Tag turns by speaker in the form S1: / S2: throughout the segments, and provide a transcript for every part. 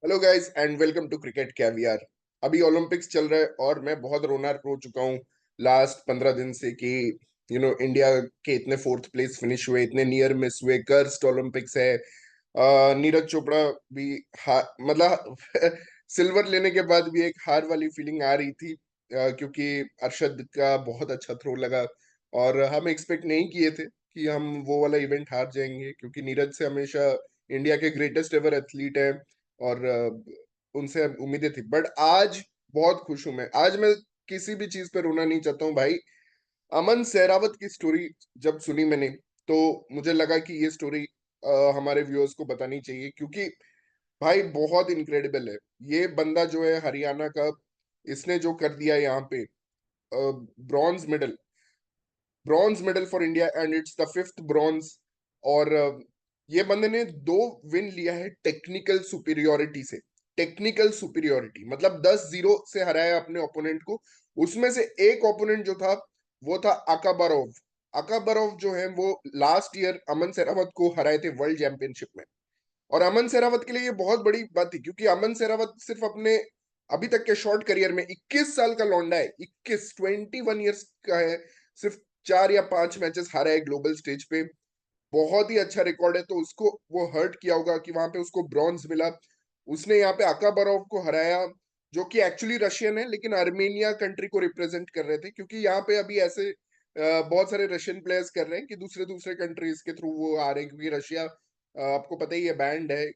S1: Hello guys and welcome to cricket caviar. अभी Olympics चल रहा है और मैं बहुत रोना रो चुका हूँ लास्ट 15 दिन से कि इंडिया के इतने फोर्थ प्लेस फिनिश हुए, इतने नियर मिस हुए, कर्स्ड ओलंपिक्स है। नीरज चोपड़ा भी मतलब सिल्वर लेने के बाद भी एक हार वाली फीलिंग आ रही थी, क्योंकि अरशद का बहुत अच्छा थ्रो लगा और हम एक्सपेक्ट नहीं किए थे कि हम वो वाला इवेंट हार जाएंगे, क्योंकि नीरज से हमेशा इंडिया के ग्रेटेस्ट एवर एथलीट है और उनसे उम्मीदें थी। बट आज बहुत खुश हूं। मैं किसी भी चीज पे रोना नहीं चाहता हूँ भाई। अमन सहरावत की स्टोरी जब सुनी मैंने, तो मुझे लगा कि ये स्टोरी हमारे व्यूअर्स को बतानी चाहिए, क्योंकि भाई बहुत इनक्रेडिबल है। ये बंदा जो है हरियाणा का, इसने जो कर दिया यहाँ पे, bronze medal, bronze medal for India and it's the fifth bronze. और ये बंदे ने 2 विन लिया है टेक्निकल सुपीरियोरिटी से। टेक्निकल सुपीरियोरिटी मतलब 10-0 से हराया अपने ओपोनेंट को। उसमें से एक ओपोनेंट जो था वो था अकाबरोव। अकाबरोव जो है वो लास्ट ईयर अमन सेरावत को हराए थे वर्ल्ड चैंपियनशिप में। और अमन सेरावत के लिए ये बहुत बड़ी बात थी, क्योंकि अमन सेरावत सिर्फ अपने अभी तक के शॉर्ट करियर में 21 साल का लौंडा है। 21 ईयर्स का है। सिर्फ 4 या 5 मैचेस हारा है ग्लोबल स्टेज पे। बहुत ही अच्छा रिकॉर्ड है। तो उसको वो हर्ट किया होगा कि वहां पे उसको ब्रॉन्ज मिला। उसने यहाँ पे अकाबरोव को हराया, जो कि एक्चुअली रशियन है लेकिन आर्मेनिया कंट्री को रिप्रेजेंट कर रहे थे, क्योंकि यहाँ पे अभी ऐसे बहुत सारे रशियन प्लेयर्स कर रहे हैं कि दूसरे दूसरे कंट्रीज के थ्रू वो आ रहे हैं, क्योंकि रशिया आपको पता ही है बैंड है।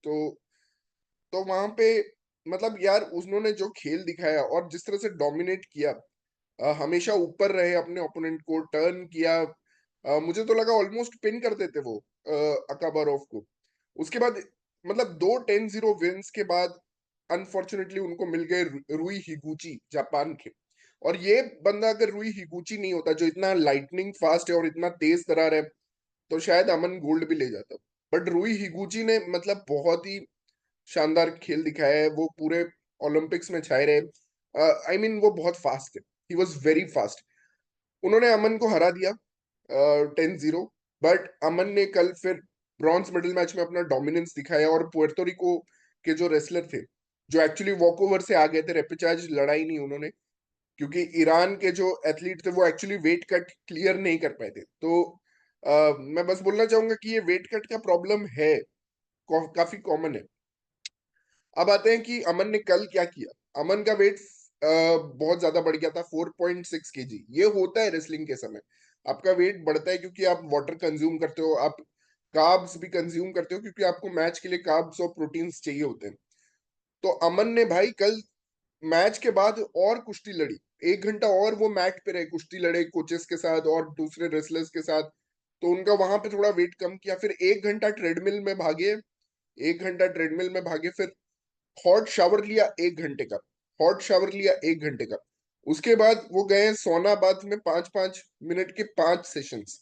S1: तो वहां पे मतलब यार उन्होंने जो खेल दिखाया और जिस तरह से डोमिनेट किया, हमेशा ऊपर रहे, अपने ओपोनेंट को टर्न किया। मुझे तो लगा ऑलमोस्ट पिन कर देते वो अकाबारोव को। उसके बाद मतलब 2 10-0 विंस के बाद अनफॉर्चुनेटली उनको मिल गए रुई हिगुची जापान के। और ये बंदा अगर रुई हिगुची नहीं होता, जो इतना लाइटनिंग फास्ट है और इतना तेज तरार है, तो शायद अमन गोल्ड भी ले जाता। बट रुई हिगुची ने मतलब बहुत ही शानदार खेल दिखाया है। वो पूरे ओलंपिक्स में छाए रहे। वो बहुत फास्ट है। He was very fast. उन्होंने अमन को हरा दिया 10-0। बट अमन ने कल फिर ब्रॉन्ज मेडल मैच में अपना डोमिनेंस दिखाया, और पुएर्तो रिको के जो रेसलर थे, जो एक्चुअली वॉकओवर से आ गए थे, रेपेचाज लड़ाई नहीं उन्होंने, क्योंकि ईरान के जो एथलीट थे वो एक्चुअली वेट कट क्लियर नहीं कर पाए थे। तो मैं बस बोलना चाहूंगा कि ये वेट कट का प्रॉब्लम है, काफी कॉमन है। अब आते हैं कि अमन ने कल क्या किया। अमन का वेट बहुत ज्यादा बढ़ गया था, 4.6 kg। ये होता है रेसलिंग के समय। आपका वेट बढ़ता है क्योंकि आप वाटर कंज्यूम करते हो, आप कार्ब्स भी कंज्यूम करते हो, क्योंकि आपको मैच के लिए कार्ब्स और प्रोटीन्स चाहिए होते हैं। तो अमन ने भाई कल मैच के बाद और कुश्ती लड़ी। 1 घंटा और वो मैट पे रहे, कुश्ती लड़े कोचेस के साथ और दूसरे रेसलर्स के साथ। तो उनका वहां पे थोड़ा वेट कम किया। फिर 1 घंटा ट्रेडमिल में भागे। 1 घंटा ट्रेडमिल में भागे, फिर हॉट शावर लिया 1 घंटे का। हॉट शावर लिया 1 घंटे का। उसके बाद वो गए सोना बाथ में 5-5 मिनट के 5 सेशंस।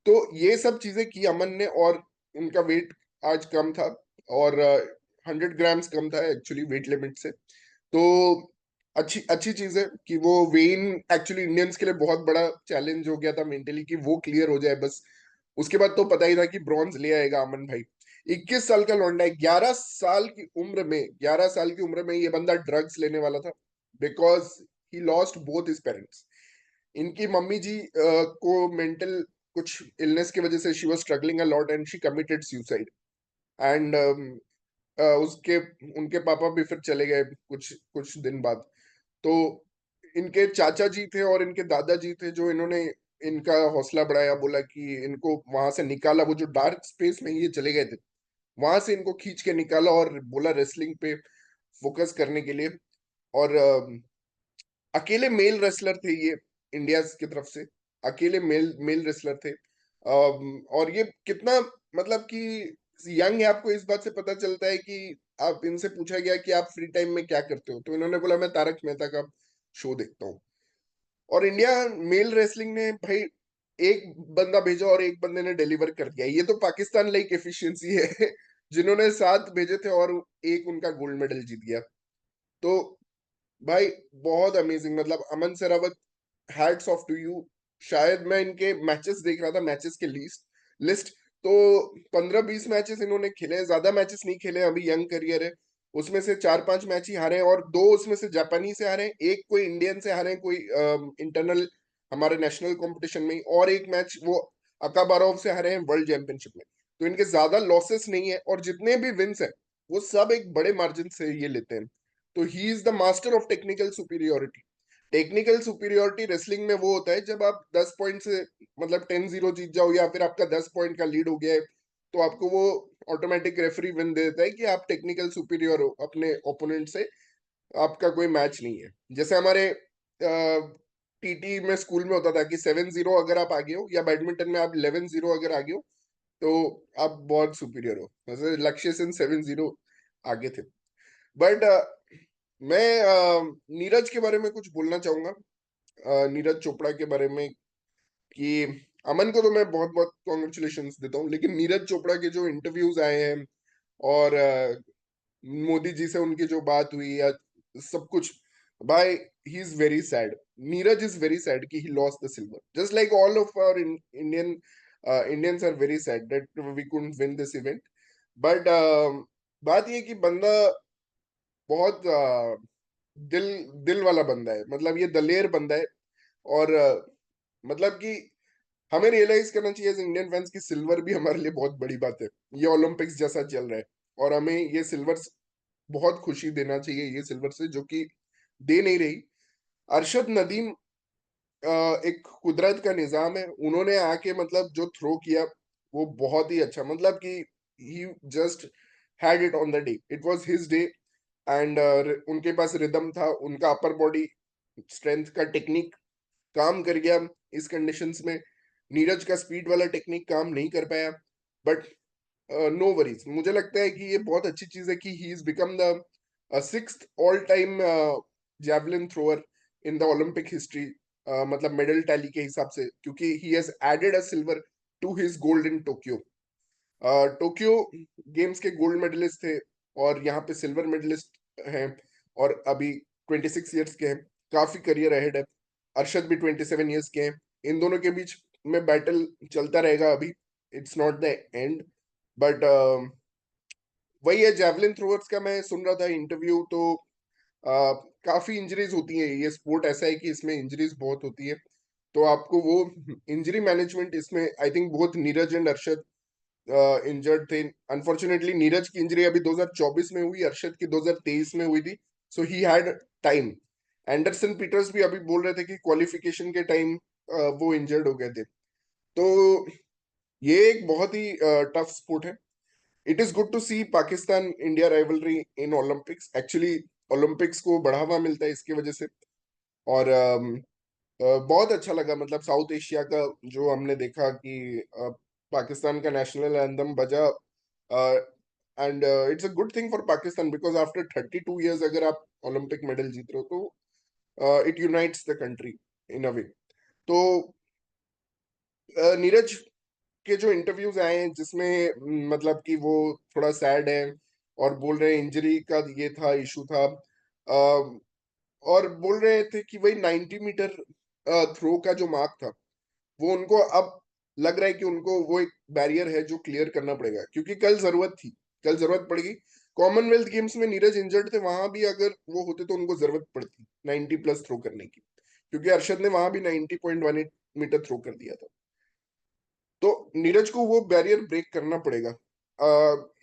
S1: तो ये सब चीजें की अमन ने, और उनका वेट आज कम था, और 100 ग्राम्स कम था एक्चुअली वेट लिमिट से। तो अच्छी अच्छी चीज है कि वो वेन, एक्चुअली इंडियंस के लिए बहुत बड़ा चैलेंज हो गया था मेंटली कि वो क्लियर हो जाए बस। उसके बाद तो पता ही था कि ब्रॉन्ज ले आएगा अमन भाई। 21 साल का लौंडा है। 11 साल की उम्र में ये बंदा ड्रग्स लेने वाला था, because he lost both his parents. इनकी मम्मी जी को मेंटल कुछ इलनेस की वजह से she was struggling a lot and she committed suicide. And उसके उनके पापा भी फिर चले गए कुछ कुछ दिन बाद। तो इनके चाचा जी थे और इनके दादाजी थे जो इन्होंने इनका हौसला बढ़ाया, बोला कि इनको वहां से निकाला। वो जो डार्क स्पेस में ये चले गए थे, वहां से इनको खींच के निकाला और बोला रेसलिंग पे फोकस करने के लिए। और अकेले मेल रेसलर थे ये इंडिया की तरफ से। अकेले मेल मेल रेसलर थे। और ये कितना मतलब कि यंग है, आपको इस बात से पता चलता है कि आप इनसे पूछा गया कि आप फ्री टाइम में क्या करते हो, तो इन्होंने बोला मैं तारक मेहता का शो देखता हूँ। और इंडिया मेल रेसलिंग ने भाई एक बंदा भेजा और एक बंदे ने डिलीवर कर दिया। ये तो पाकिस्तान लाइक एफिशिएंसी है जिन्होंने 7 भेजे थे और एक उनका गोल्ड मेडल जीत गया। तो भाई बहुत अमेजिंग, मतलब Aman Sehrawat, hats off to you. शायद मैं इनके मैचेस देख रहा था, मैचेस के लिस्ट लिस्ट, तो 15-20 मैचेस इन्होंने खेले, ज्यादा मैचेस नहीं खेले, अभी यंग करियर है। उसमें से 4-5 मैच ही हारे हैं, और 2 उसमें से जापानी से हारे हैं, एक कोई इंडियन से हारे हैं, कोई इंटरनल हमारे नेशनल कंपटीशन में, और एक मैच वो अकाबारोव से हारे हैं वर्ल्ड चैंपियनशिप में। तो इनके ज्यादा लॉसेस नहीं है, और जितने भी विन्स है वो सब एक बड़े मार्जिन से ये लेते हैं। तो he is the master of technical superiority. Technical superiority wrestling में वो होता है जब आप 10 पॉइंट से, मतलब 10-0 जीत जाओ, या फिर आपका 10 पॉइंट का लीड हो गया है, तो आपको वो ऑटोमेटिक रेफरी विन दे देता है कि आप टेक्निकल सुपीरियर हो अपने ओपोनेंट से, आपका कोई मैच नहीं है। जैसे हमारे टीटी में स्कूल में होता था कि 7-0 अगर आप आगे हो, या बैडमिंटन में आप 11-0 अगर आगे हो, तो आप बहुत सुपीरियर हो। वैसे लक्ष्य सेन 7-0 आगे थे। बट मैं नीरज के बारे में कुछ बोलना चाहूंगा, नीरज चोपड़ा के बारे में, कि अमन को तो मैं बहुत बहुत कॉन्ग्रेचुलेशंस देता हूँ, लेकिन नीरज चोपड़ा के जो इंटरव्यूज आए हैं, और मोदी जी से उनकी जो बात हुई, या सब कुछ, भाई he is very sad. Neeraj is very sad कि he lost the silver, just like all of our Indian Indians are very sad that we couldn't win this event. But बात ये कि बंदा बहुत दिल दिल वाला बंदा है, मतलब ये दलेर बंदा है। और मतलब कि हमें रियलाइज करना चाहिए एज इंडियन फैंस की सिल्वर भी हमारे लिए बहुत बड़ी बात है। ये ओलंपिक्स जैसा चल रहा है, और हमें ये सिल्वर बहुत खुशी देना चाहिए, ये सिल्वर से, जो कि दे नहीं रही। अरशद नदीम एक कुदरत का निजाम है, उन्होंने आके मतलब जो थ्रो किया वो बहुत ही अच्छा, मतलब कि he just had it on the day, it was his day. And उनके पास रिदम था, उनका अपर बॉडी स्ट्रेंथ का टेक्निक काम कर गया इस कंडीशंस में। नीरज का स्पीड वाला टेक्निक काम नहीं कर पाया, बट नो वरीज। मुझे लगता है कि ये बहुत अच्छी चीज है कि he is become the 6th all time javelin thrower in the Olympic history, मतलब मेडल टैली के हिसाब से, क्योंकि he has added a silver to his gold in Tokyo. Tokyo games के गोल्ड मेडलिस्ट थे, और यहाँ पे सिल्वर मेडलिस्ट हैं, और अभी 26 ईयर्स के हैं, काफी करियर अहेड है। अरशद भी 27 ईयर्स के हैं। इन दोनों के बीच में बैटल चलता रहेगा अभी, it's not the end. But वही है, जेवलिन थ्रोअर्स का मैं सुन रहा था इंटरव्यू, तो काफी इंजरीज होती है, ये स्पोर्ट ऐसा है कि इसमें इंजरीज बहुत होती है। तो आपको वो इंजरी मैनेजमेंट इसमें, I think both Neeraj and Arshad injured थे। अनफॉर्चुनेटली नीरज की इंजरी अभी 2024 में हुई, अरशद की 2023 में हुई थी, so he had time. Anderson Peters भी अभी बोल रहे थे कि क्वालिफिकेशन के टाइम वो इंजर्ड हो गए थे। तो ये एक बहुत ही टफ स्पोर्ट है। It is good to see Pakistan India rivalry in Olympics, actually Olympics को बढ़ावा मिलता है इसकी वजह से। और बहुत अच्छा लगा, मतलब साउथ एशिया का जो हमने देखा कि पाकिस्तान का नेशनल एंथम बजा। And it's a good thing for Pakistan, because after 32 years अगर आप ओलंपिक मेडल जीत रहे हो, तो it unites the country in a way. तो नीरज के जो इंटरव्यूज आए हैं, जिसमें मतलब कि वो थोड़ा सैड है, और बोल रहे हैं इंजरी का ये था, इशू था, और बोल रहे थे कि वही 90 मीटर थ्रो का जो मार्क था, वो उनको अब लग रहा है कि उनको वो एक बैरियर है जो क्लियर करना पड़ेगा, क्योंकि कल जरूरत थी, कल जरूरत पड़ेगी। कॉमनवेल्थ गेम्स में नीरज इंजर्ड थे, वहां भी अगर वो होते तो उनको जरूरत पड़ती 90 प्लस थ्रो करने की, क्योंकि अरशद ने वहां भी 90.18 मीटर थ्रो कर दिया था। तो नीरज को वो बैरियर ब्रेक करना पड़ेगा।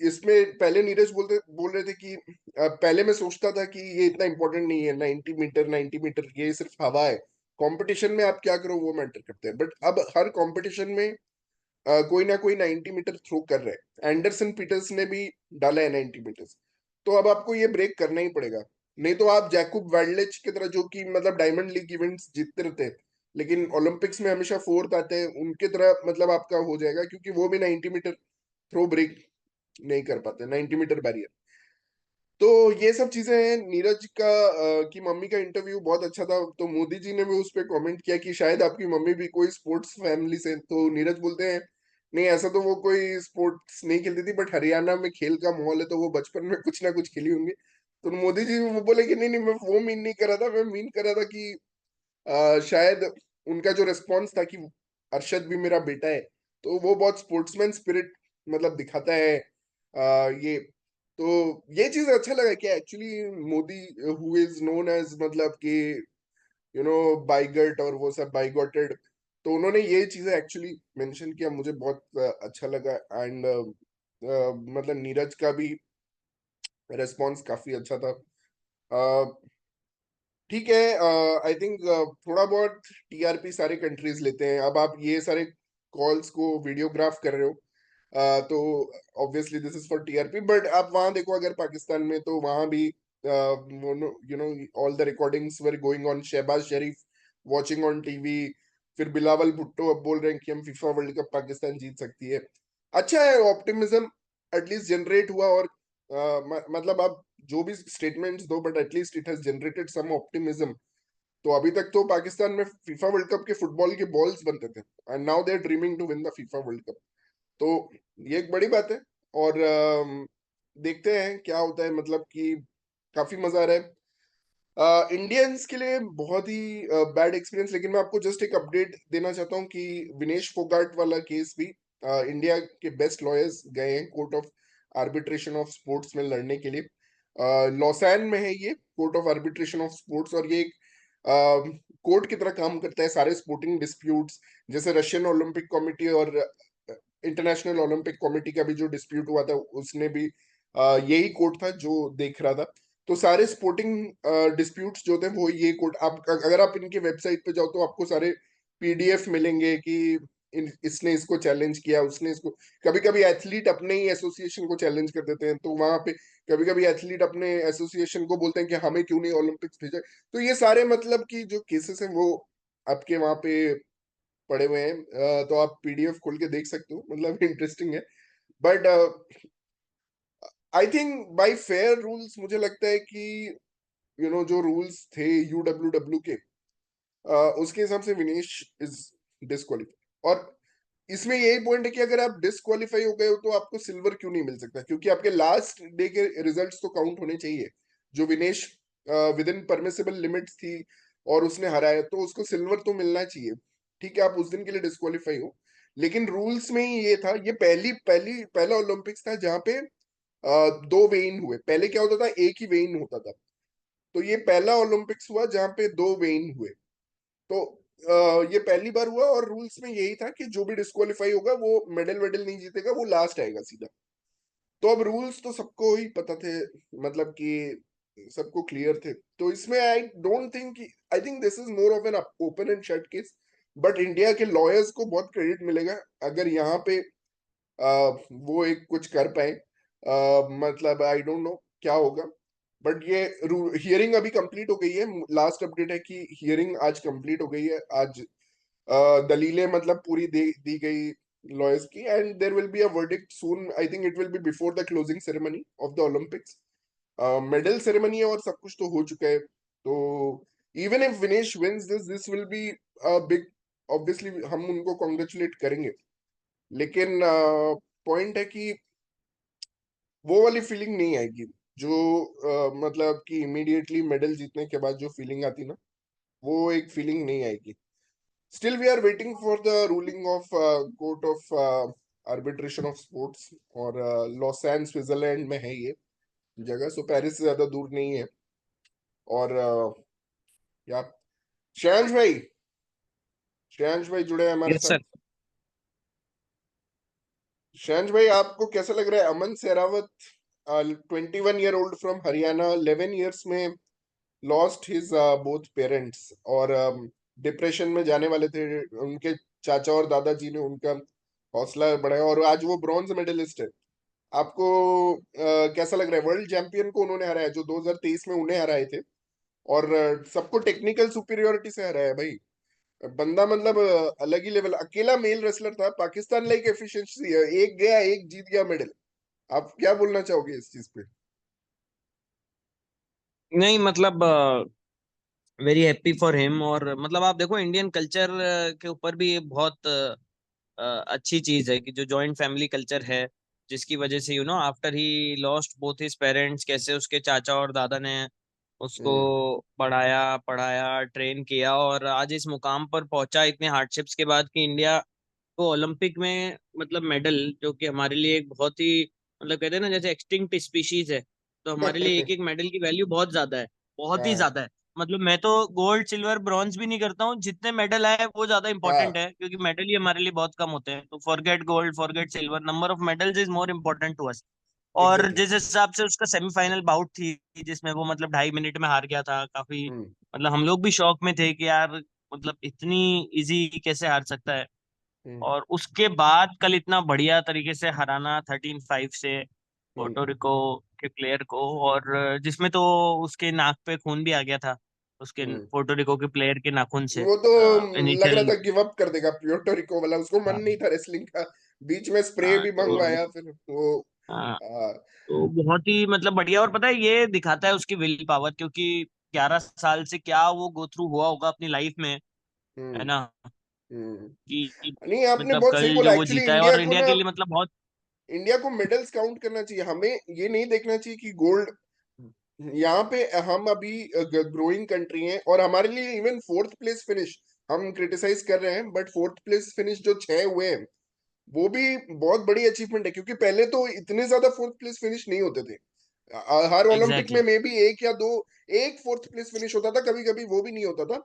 S1: इसमें पहले नीरज बोल रहे थे कि पहले मैं सोचता था कि ये इतना इंपॉर्टेंट नहीं है, 90 मीटर 90 मीटर ये सिर्फ हवा है, कंपटीशन में आप क्या करो वो मैटर करते हैं। बट अब हर कंपटीशन में कोई ना कोई 90 मीटर थ्रो कर रहा है, एंडरसन पीटर्स ने भी डाला है 90 मीटर्स। तो अब आपको ये ब्रेक करना ही पड़ेगा, नहीं तो आप जैकब वैल्डेच की तरह, जो कि मतलब डायमंड लीग इवेंट्स जीतते रहते हैं लेकिन ओलंपिक्स में हमेशा फोर्थ आते हैं, उनके तरह मतलब आपका हो जाएगा, क्योंकि वो भी 90 मीटर थ्रो ब्रेक नहीं कर पाते, 90 मीटर बैरियर। तो ये सब चीजें हैं। नीरज का की मम्मी का इंटरव्यू बहुत अच्छा था, तो मोदी जी ने भी उस पर कमेंट किया कि शायद आपकी मम्मी भी कोई स्पोर्ट्स फैमिली से। तो नीरज बोलते हैं नहीं, ऐसा तो वो कोई स्पोर्ट्स नहीं खेलती थी, बट हरियाणा में खेल का माहौल है, तो वो बचपन में कुछ ना कुछ खेली होंगी। तो मोदी जी वो बोले कि नहीं नहीं, मैं वो मीन नहीं कर रहा था, मैं मीन कर रहा था कि शायद उनका जो रिस्पॉन्स था कि अरशद भी मेरा बेटा है, तो वो बहुत स्पोर्ट्समैन स्पिरिट मतलब दिखाता है। ये तो ये चीज अच्छा लगा कि actually Modi who is known as मतलब कि बाइगट और वो सब बाइगॉटेड, तो उन्होंने ये चीजें एक्चुअली मेंशन किया, मुझे बहुत अच्छा लगा। एंड मतलब नीरज का भी रेस्पॉन्स काफी अच्छा था। ठीक है, आई थिंक थोड़ा बहुत टीआरपी सारे कंट्रीज लेते हैं। अब आप ये सारे कॉल्स को वीडियोग्राफ कर रहे हो, तो obviously this is for TRP, but आप वहां देखो अगर पाकिस्तान में, तो वहां भी all the recordings were going on Shahbaz Sharif watching on TV. फिर बिलावल भुट्टो अब बोल रहे हैं कि हम फीफा वर्ल्ड कप पाकिस्तान जीत सकती है। अच्छा है, ऑप्टिमिज्म एटलीस्ट जनरेट हुआ। और मतलब आप जो भी स्टेटमेंट्स दो, but at least it has generated some optimism. तो अभी तक तो पाकिस्तान में फीफा वर्ल्ड कप के फुटबॉल के बॉल्स बनते थे, and now they are dreaming to win the FIFA World Cup. तो ये एक बड़ी बात है। और देखते हैं क्या होता है, मतलब कि काफी मजा आ रहा है। इंडियंस के लिए बहुत ही बैड एक्सपीरियंस। लेकिन मैं आपको जस्ट एक अपडेट देना चाहता हूँ कि विनेश फोगाट वाला केस भी इंडिया के बेस्ट लॉयर्स गए हैं court of arbitration of sports में लड़ने के लिए। लॉसैन में है ये court of arbitration of sports, और ये एक कोर्ट की तरह काम करता है सारे स्पोर्टिंग डिस्प्यूट्स। जैसे रशियन ओलंपिक कमिटी और इंटरनेशनल ओलंपिक कमिटी का भी जो डिस्प्यूट हुआ था, उसने भी यही कोर्ट था जो देख रहा था। तो सारे स्पोर्टिंग डिस्प्यूट्स जो थे वो ये कोर्ट, आप अगर आप इनके वेबसाइट पे जाओ तो आपको सारे पीडीएफ मिलेंगे कि इसने इसको चैलेंज किया, उसने इसको। कभी कभी एथलीट अपने ही एसोसिएशन को चैलेंज कर देते हैं, तो वहां पे कभी कभी एथलीट अपने एसोसिएशन को बोलते हैं कि हमें क्यों नहीं ओलंपिक्स भेजा। तो ये सारे मतलब कि जो केसेस हैं वो आपके वहां पे पड़े हुए हैं। तो आप पीडीएफ खोल के देख सकते हो, मतलब इंटरेस्टिंग है। But I think by fair rules मुझे लगता है कि जो रूल्स थे यूडब्ल्यूडब्ल्यू के, उसके हिसाब से विनेश इज डिस्क्वालीफाई। और इसमें यही पॉइंट है कि अगर आप डिस्क्वालीफाई हो गए हो तो आपको सिल्वर क्यों नहीं मिल सकता, क्योंकि आपके लास्ट डे के रिजल्ट्स तो काउंट होने चाहिए। जो Vinesh with in permissible limits थी और उसने हराया, तो उसको सिल्वर तो मिलना चाहिए। ठीक है, आप उस दिन के लिए डिस्क्वालीफाई हो, लेकिन रूल्स में ही ये था। ये पहला ओलंपिक्स था जहां पे दो वेइन हुए। पहले क्या होता था, एक ही वेइन होता था। तो ये पहला ओलंपिक्स हुआ जहां पे दो वेइन हुए। तो ये पहली बार हुआ, और रूल्स में यही था कि जो भी डिस्क्वालीफाई होगा वो मेडल वेडल नहीं जीतेगा, वो लास्ट आएगा सीधा। तो अब रूल्स तो सबको ही पता थे, मतलब कि सबको क्लियर थे। तो इसमें I don't think, I think this is more of an open and shut case. But India के लॉयर्स को बहुत क्रेडिट मिलेगा अगर यहाँ पे वो एक कुछ कर पाए। मतलब आई डोंट नो क्या होगा। बट ये हियरिंग अभी कंप्लीट हो गई है। लास्ट अपडेट है कि हियरिंग आज कंप्लीट हो गई है आज। दलीलें मतलब पूरी दी गई लॉयर्स की, and there will be a verdict soon. I think it will be before the closing ceremony of the Olympics. Medal ceremony है और सब कुछ तो हो चुका है। तो even if Vinesh wins this will be big, obviously हम उनको कॉन्ग्रेचुलेट करेंगे। लेकिन पॉइंट है कि वो वाली फीलिंग नहीं आएगी जो मतलब कि इमीडिएटली मेडल जीतने के बाद जो फीलिंग आती ना, वो एक फीलिंग नहीं आएगी। Still we are waiting for the ruling of court of arbitration of sports. और लॉसैन स्विट्जरलैंड में है ये जगह, सो पेरिस से ज्यादा दूर नहीं है। और या श्रेयांश भाई, श्रेयांश भाई जुड़े हैं हमारे
S2: यस
S1: साथ।
S2: सर।
S1: श्रेयांश भाई, आपको कैसा लग रहा है Aman Sehrawat, 21 year old from Haryana, 11 years में लॉस्ट हिज बोथ पेरेंट्स, और डिप्रेशन में जाने वाले थे। उनके चाचा और दादाजी ने उनका हौसला बढ़ाया, और आज वो ब्रॉन्ज मेडलिस्ट है। आपको कैसा लग रहा है? वर्ल्ड चैंपियन को उन्होंने हराया जो 2023 में उन्हें हराए थे, और सबको टेक्निकल सुपीरियोरिटी से हराया भाई। बंदा मतलब अलग ही लेवल, अकेला मेल रेसलर था। पाकिस्तान लाइक एफिशिएंसी है, एक गया एक जीत गया मेडल। आप क्या बोलना चाहोगे इस चीज पे?
S2: नहीं मतलब वेरी हैप्पी फॉर हिम। और मतलब आप देखो इंडियन कल्चर के ऊपर भी ये बहुत अच्छी चीज है कि जो जॉइंट फैमिली कल्चर है, जिसकी वजह से after he lost both his parents, कैसे उसके चाचा और दादा ने उसको
S1: हम्म।
S2: पढ़ाया पढ़ाया ट्रेन किया और आज इस मुकाम पर पहुंचा इतने हार्डशिप्स के बाद कि इंडिया तो ओलंपिक में मतलब मेडल, जो कि हमारे लिए एक बहुत ही मतलब कहते हैं ना जैसे एक्सटिंक्ट स्पीशीज है, तो हमारे लिए एक एक मेडल की वैल्यू बहुत ज्यादा है, बहुत ही
S1: हाँ
S2: ज्यादा है। मतलब मैं तो गोल्ड सिल्वर ब्रॉन्ज भी नहीं करता हूँ, जितने मेडल आए वो ज्यादा इंपॉर्टेंट
S1: हाँ
S2: है, क्योंकि मेडल ही हमारे लिए बहुत कम होते हैं। तो forget gold, forget silver, number of medals is more important to us. और
S1: एग्जैक्टली।
S2: जिस हिसाब से उसका सेमीफाइनल बाउट थी, जिसमें वो मतलब 2.5 मिनट में हार गया था, काफी
S1: हम्म
S2: मतलब हम लोग भी शौक में थे कि यार मतलब इतनी इजी कैसे हार सकता है।
S1: हम्म
S2: और उसके बाद कल इतना बढ़िया तरीके से हराना 13-5 से
S1: हम्म
S2: पोर्टो रिको के प्लेयर को, और जिसमें तो उसके नाक पे खून भी आ गया था, उसके
S1: हम्म।
S2: पोर्टो रिको के प्लेयर के नाखून से
S1: वो तो लग रहा
S2: इनिशियल।
S1: था गिव अप कर देगा प्यूर्टो रिको वाला, उसको मन नहीं था रेसलिंग का। बीच में स्प्रे भी
S2: तो
S1: मंगवाया फिर वो।
S2: हाँ,
S1: आ,
S2: तो बहुत ही मतलब बढ़िया। और पता है ये दिखाता है उसकी विल पावर, क्योंकि 11 साल से क्या वो गो थ्रू हुआ होगा अपनी लाइफ में, है
S1: हम्म
S2: ना,
S1: हम्म।
S2: कि
S1: नहीं, आपने
S2: मतलब
S1: बहुत सही
S2: कल
S1: बोला
S2: जो वो
S1: एक्चुअली।
S2: जीता है
S1: इंडिया
S2: और
S1: को
S2: इंडिया
S1: ना,
S2: के लिए मतलब बहुत।
S1: इंडिया को मेडल्स काउंट करना चाहिए, हमें ये नहीं देखना चाहिए कि गोल्ड। यहाँ पे हम अभी ग्रोइंग कंट्री हैं, और हमारे लिए इवन फोर्थ प्लेस फिनिश, हम क्रिटिसाइज कर रहे हैं, बट फोर्थ प्लेस फिनिश जो 6 हुए हैं, वो भी बहुत बड़ी अचीवमेंट है, क्योंकि पहले तो इतने ज्यादा फोर्थ प्लेस फिनिश नहीं होते थे। हर ओलंपिक में
S2: एग्जैक्टली
S1: मे बी एक या दो, एक फोर्थ प्लेस फिनिश होता था, कभी कभी वो भी नहीं होता था।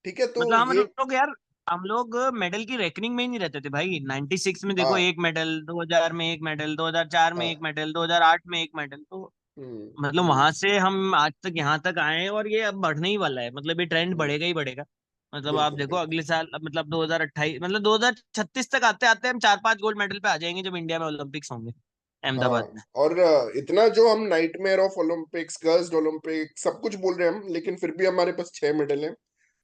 S1: ठीक है, तो
S2: मतलब हम
S1: ये।
S2: लोग यार, हम लोग मेडल की रैंकिंग में ही नहीं रहते थे भाई। 96 में देखो
S1: हाँ
S2: एक मेडल, 2000 में एक मेडल, 2004 में एक
S1: हाँ।
S2: मेडल, 2008 में एक मेडल। तो
S1: हम्म
S2: मतलब
S1: हम्म
S2: वहां से हम आज तक यहाँ तक आए हैं, और ये अब बढ़ने ही वाला है, मतलब ये ट्रेंड
S1: हम्म।
S2: बढ़ेगा ही बढ़ेगा। मतलब आप
S1: बिल्कुल
S2: देखो
S1: बिल्कुल।
S2: अगले साल, अब मतलब 2028 मतलब 2036 तक आते आते हम 4-5 गोल्ड मेडल पे आ जाएंगे, जब इंडिया में ओलंपिक्स होंगे अहमदाबाद
S1: हाँ,
S2: में।
S1: और इतना जो हम nightmare of Olympics, girls Olympic सब कुछ बोल रहे हैं हम, लेकिन फिर भी हमारे पास 6 मेडल हैं,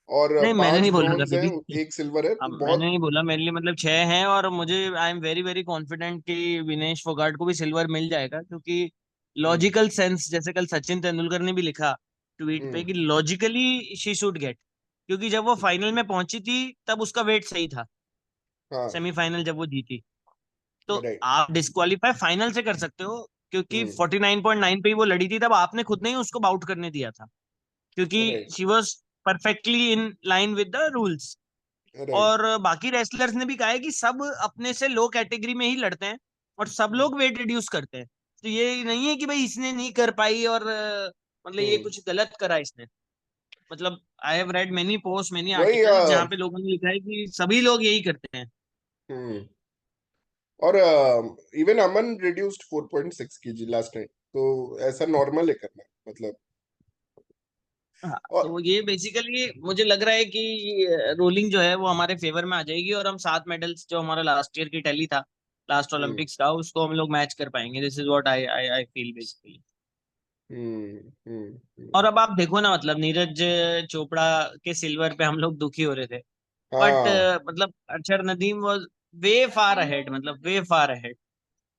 S1: और
S2: नहीं मैंने
S1: पांच
S2: नहीं बोला
S1: ब्रॉन्ज
S2: कभी
S1: हैं,
S2: भी।
S1: एक सिल्वर है,
S2: अब मैंने
S1: बहुत।
S2: नहीं बोला, मेरे लिए मतलब 6 हैं, और मुझे I am very very confident कि विनेश फोगाट को भी सिल्वर मिल जाएगा, क्योंकि
S1: हम्म
S2: लॉजिकल सेंस, जैसे कल सचिन तेंदुलकर ने भी लिखा ट्वीट पे
S1: हम्म।
S2: कि लॉजिकली शी शुड गेट, क्योंकि जब वो फाइनल में पहुंची थी तब उसका वेट सही था,
S1: हाँ।
S2: सेमीफाइनल जब वो जीती। तो
S1: राइट।
S2: आप डिस्क्वालीफाई फाइनल से कर सकते हो, क्योंकि
S1: हम्म।
S2: 49.9 पे ही वो लड़ी थी, तब आपने खुद ने ही उसको बाउट करने दिया था, क्योंकि
S1: right
S2: she was perfectly in line with the rules.
S1: Right.
S2: और बाकी रेसलर्स ने भी कहा है कि सब अपने से लो कैटेगरी में ही लड़ते हैं, और सब लोग वेट रिड्यूस करते हैं। तो ये नहीं है कि भाई इसने नहीं कर पाई, और मतलब ये
S1: हम्म।
S2: कुछ गलत करा इसने। मतलब I have read many post, many
S1: वही
S2: आर्टिकल, जहाँ पे लोगों ने लिखा है कि सभी लोग यही करते हैं।
S1: हम्म। और इवन अमन रिड्यूस्ड 4.6 kg लास्ट टाइम, तो ऐसा नॉर्मल है करना, मतलब।
S2: हाँ,
S1: और
S2: तो ये बेसिकली मुझे लग रहा है कि रोलिंग जो है वो हमारे फेवर में आ जाएगी, और हम 7 मेडल्स जो हमारा लास्ट ईयर की टैली था, लास्ट
S1: हम्म
S2: ओलंपिक्स का, उसको हम लोग मैच कर पाएंगे। This is what I I I feel basically. और
S1: हम्म।
S2: अब आप देखो ना, मतलब नीरज चोपड़ा के सिल्वर पे हम लोग दुखी हो रहे थे, बट
S1: हाँ।
S2: मतलब अक्षर Nadeem was way far ahead, मतलब वे फार अहेड।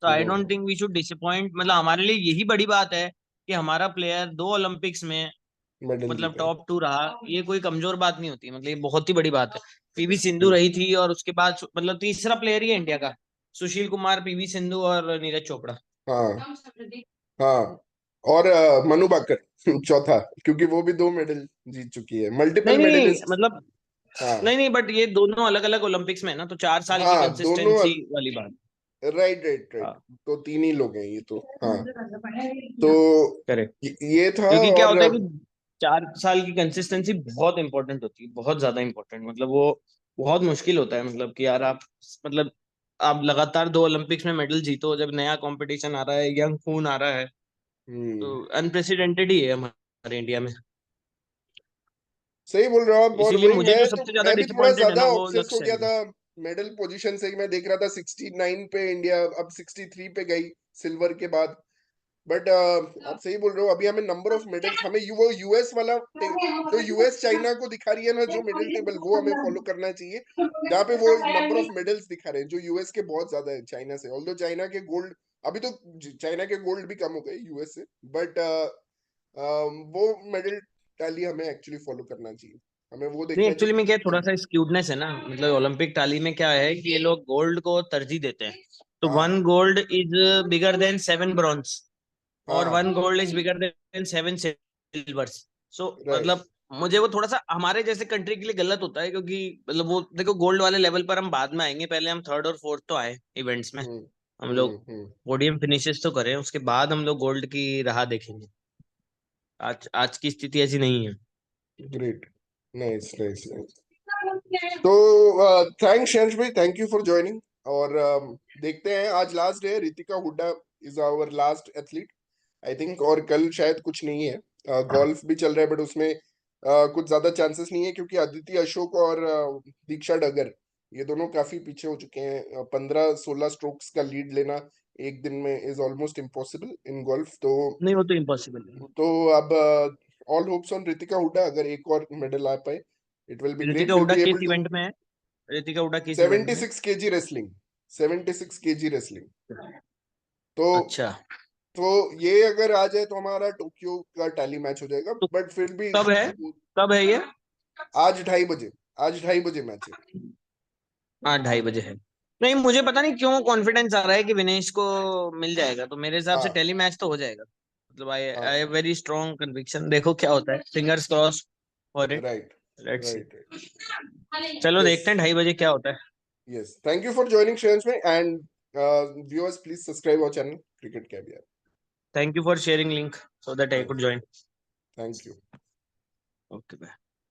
S2: तो I don't
S1: hmm.
S2: Think we should disappoint. मतलब हमारे लिए यही बड़ी बात है कि हमारा प्लेयर 2 ओलंपिक्स में
S1: मेडल
S2: मतलब
S1: जीता है।
S2: टॉप 2 रहा। ये कोई कमजोर बात नहीं होती, मतलब ये बहुत ही बड़ी बात है। पीवी सिंधु
S1: हम्म।
S2: रही थी, और उसके बाद मतलब तीसरा प्लेयर ही है इंडिया का, सुशील कुमार, पीवी सिंधु और नीरज चोपड़ा।
S1: हाँ हाँ। और मनु भाकर चौथा, क्योंकि वो भी 2 मेडल जीत चुकी है,
S2: नहीं
S1: मल्टीपल
S2: नहीं
S1: मेडलिस्ट।
S2: मतलब,
S1: हाँ
S2: नहीं नहीं, बट ये दोनों अलग अलग ओलंपिक्स में है ना, तो 4 साल की
S1: हाँ, दोनों।
S2: कंसिस्टेंसी वाली बात।
S1: Right right right.
S2: हाँ
S1: तो 3 ही लोग हैं ये तो। हाँ। तो
S2: करेक्ट।
S1: ये था।
S2: क्योंकि क्या
S1: और
S2: होता है कि 4 साल की कंसिस्टेंसी बहुत इंपॉर्टेंट होती है, बहुत ज्यादा इंपॉर्टेंट। मतलब वो बहुत मुश्किल होता है, मतलब कि यार आप मतलब आप लगातार 2 ओलंपिक्स में मेडल जीतो, जब नया कंपटीशन आ रहा है, यंग खून आ रहा है, तो
S1: हम्म।
S2: अनप्रेसिडेंटेड ही है हमारे इंडिया में।
S1: सही बोल रहे हो आप। और
S2: इसीलिए
S1: वही,
S2: मुझे
S1: मैं
S2: जो
S1: तो
S2: सबसे ज्यादा
S1: मैं भी थोड़ा
S2: डिसअपॉइंटेड है
S1: ज्यादा
S2: ना, वो
S1: ऑब्सेस हो
S2: लक्ष्य
S1: गया
S2: सेन है।
S1: था मेडल पोजीशन से, मैं देख रहा था 69 पे इंडिया, अब 63 पे गई सिल्वर के बाद। बट आप सही बोल रहे हो, अभी हमें नंबर ऑफ मेडल्स, हमें वो यूएस वाला जो यूएस चाइना को दिखा रही है ना जो मेडल टेबल, वो हमें फॉलो करना चाहिए, जहाँ पे वो नंबर ऑफ मेडल्स दिखा रहे हैं, जो यूएस के बहुत ज्यादा है चाइना से। ऑल्दो चाइना के गोल्ड, अभी तो चाइना के गोल्ड भी कम हो गए यूएस से, बट वो मेडल टैली हमें एक्चुअली फॉलो करना चाहिए, हमें वो
S2: नहीं
S1: देखना चाहिए
S2: एक्चुअली
S1: कि
S2: में क्या है, थोड़ा
S1: कितना।
S2: सा स्क्यूडनेस है ना, मतलब ओलंपिक टाली में क्या है कि ये लोग गोल्ड को तरजीह देते हैं। तो
S1: हाँ
S2: 1 gold is bigger than 7 bronze, और
S1: हाँ।
S2: 1 gold is bigger than 7 silvers. So
S1: right.
S2: मतलब मुझे वो थोड़ा सा हमारे जैसे कंट्री के लिए गलत होता है, क्योंकि मतलब वो देखो गोल्ड वाले लेवल पर हम बाद में आएंगे, पहले हम थर्ड और फोर्थ तो आए इवेंट्स में।
S1: हम्म
S2: हम लोग
S1: हम्म।
S2: पोडियम फिनिशेस तो करें, उसके बाद हम लोग गोल्ड की राह देखेंगे। आज आज की स्थिति ऐसी नहीं है।
S1: Great, nice nice nice. तो थैंक्स शेंश भाई, थैंक यू फॉर ज्वाइनिंग। और देखते हैं, आज लास्ट डे है, Ritika Hooda is our last athlete I think. और कल शायद कुछ नहीं है, गोल्फ भी चल रहा है बट उसमें कुछ ज्यादा चांसेस नहीं है, क्योंकि अदिति अशोक और दीक्षा डगर ये दोनों काफी पीछे हो चुके हैं। 15-16 स्ट्रोक्स का लीड लेना एक दिन में is almost impossible in golf.
S2: नहीं, वो तो इम्पॉसिबल है।
S1: तो अब all hopes on Ritika Hooda, अगर एक और मेडल आ पाए it will be great,
S2: Ritika
S1: will
S2: Hooda
S1: be
S2: किस
S1: एबल टू।
S2: इवेंट में है? ऋतिका हुड्डा किस इवेंट में है?
S1: 76 केजी रेसलिंग, 76 केजी रेसलिंग। तो
S2: अच्छा।
S1: तो ये अगर आ जाए तो हमारा टोक्यो का टैली मैच हो जाएगा,
S2: तो
S1: बट फिर भी
S2: कब है? कब है ये?
S1: आज 2:30 बजे, आज 2:30 बजे मैच है।
S2: 2:30 बजे है। नहीं, मुझे पता नहीं क्यों कॉन्फिडेंस आ रहा है कि विनेश को मिल जाएगा, तो मेरे हिसाब से
S1: हाँ
S2: टेली मैच तो हो जाएगा। मतलब आई आई
S1: हाँ,
S2: वेरी स्ट्रॉन्ग कन्विक्शन, देखो क्या होता है, fingers crossed for it.
S1: Right
S2: let's see.
S1: Right right.
S2: चलो
S1: यस
S2: देखते हैं 2:30 बजे क्या होता है।
S1: Yes, thank you for joining Shreyansh में। And viewers please subscribe our channel Cricket Caviar.
S2: Thank you for sharing link so that I
S1: thank
S2: could
S1: you,
S2: join.
S1: Thank you.
S2: Okay bye.